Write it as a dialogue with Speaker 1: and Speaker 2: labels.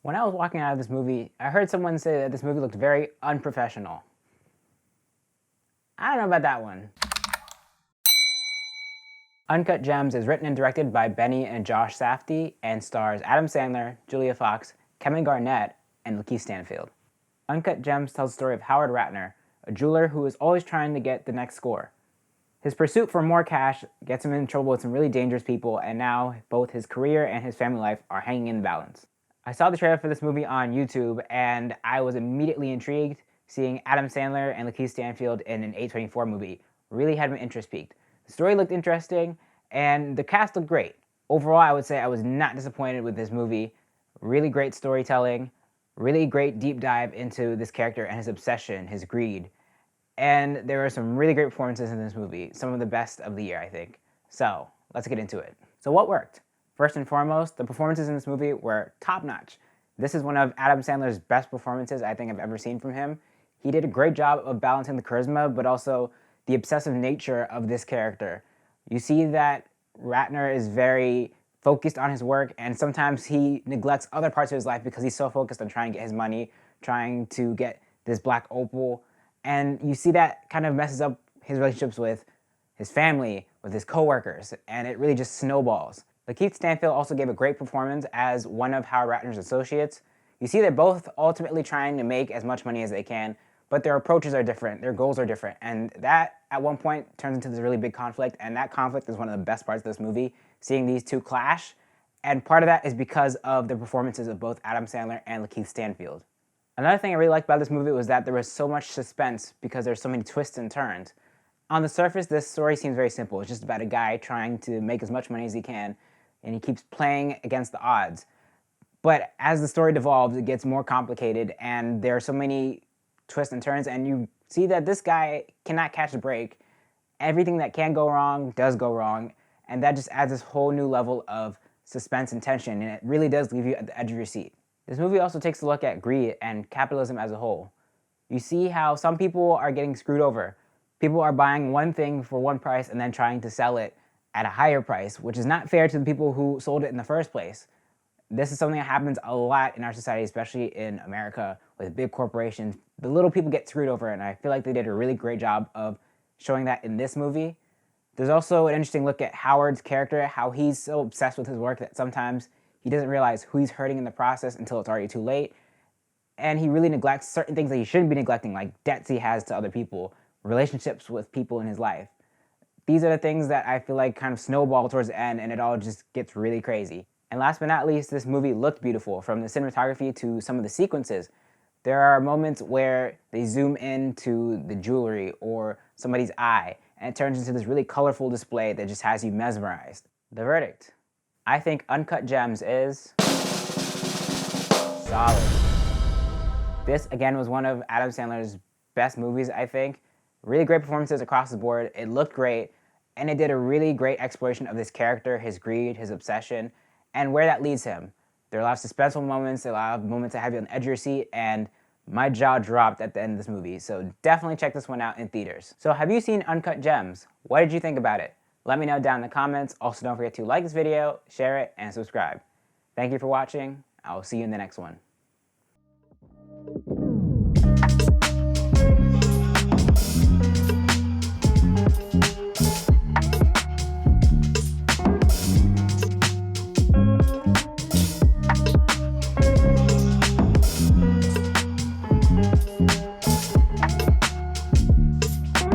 Speaker 1: When I was walking out of this movie, I heard someone say that this movie looked very unprofessional. I don't know about that one. Uncut Gems is written and directed by Benny and Josh Safdie and stars Adam Sandler, Julia Fox, Kevin Garnett, and Lakeith Stanfield. Uncut Gems tells the story of Howard Ratner, a jeweler who is always trying to get the next score. His pursuit for more cash gets him in trouble with some really dangerous people, and now both his career and his family life are hanging in the balance. I saw the trailer for this movie on YouTube, and I was immediately intrigued. Seeing Adam Sandler and Lakeith Stanfield in an A24 movie really had my interest piqued. The story looked interesting, and the cast looked great. Overall, I would say I was not disappointed with this movie. Really great storytelling, really great deep dive into this character and his obsession, his greed. And there were some really great performances in this movie, some of the best of the year, I think. So, let's get into it. So what worked? First and foremost, the performances in this movie were top-notch. This is one of Adam Sandler's best performances I think I've ever seen from him. He did a great job of balancing the charisma, but also the obsessive nature of this character. You see that Ratner is very focused on his work, and sometimes he neglects other parts of his life because he's so focused on trying to get his money, trying to get this black opal. And you see that kind of messes up his relationships with his family, with his coworkers, and it really just snowballs. Lakeith Stanfield also gave a great performance as one of Howard Ratner's associates. You see they're both ultimately trying to make as much money as they can, but their approaches are different, their goals are different, and that at one point turns into this really big conflict, and that conflict is one of the best parts of this movie, seeing these two clash, and part of that is because of the performances of both Adam Sandler and Lakeith Stanfield. Another thing I really liked about this movie was that there was so much suspense because there's so many twists and turns. On the surface, this story seems very simple. It's just about a guy trying to make as much money as he can, and he keeps playing against the odds. But as the story devolves, it gets more complicated, and there are so many twists and turns, and you see that this guy cannot catch a break. Everything that can go wrong does go wrong, and that just adds this whole new level of suspense and tension, and it really does leave you at the edge of your seat. This movie also takes a look at greed and capitalism as a whole. You see how some people are getting screwed over. People are buying one thing for one price and then trying to sell it at a higher price, which is not fair to the people who sold it in the first place. This is something that happens a lot in our society, especially in America with big corporations. The little people get screwed over, and I feel like they did a really great job of showing that in this movie. There's also an interesting look at Howard's character, how he's so obsessed with his work that sometimes he doesn't realize who he's hurting in the process until it's already too late. And he really neglects certain things that he shouldn't be neglecting, like debts he has to other people, relationships with people in his life. These are the things that I feel like kind of snowball towards the end, and it all just gets really crazy. And last but not least, this movie looked beautiful, from the cinematography to some of the sequences. There are moments where they zoom into the jewelry or somebody's eye, and it turns into this really colorful display that just has you mesmerized. The verdict. I think Uncut Gems is solid. This, again, was one of Adam Sandler's best movies, I think. Really great performances across the board. It looked great, and it did a really great exploration of this character, his greed, his obsession, and where that leads him. There are a lot of suspenseful moments, a lot of moments that have you on the edge of your seat, and my jaw dropped at the end of this movie. So definitely check this one out in theaters. So have you seen Uncut Gems? What did you think about it? Let me know down in the comments. Also, don't forget to like this video, share it, and subscribe. Thank you for watching. I will see you in the next one.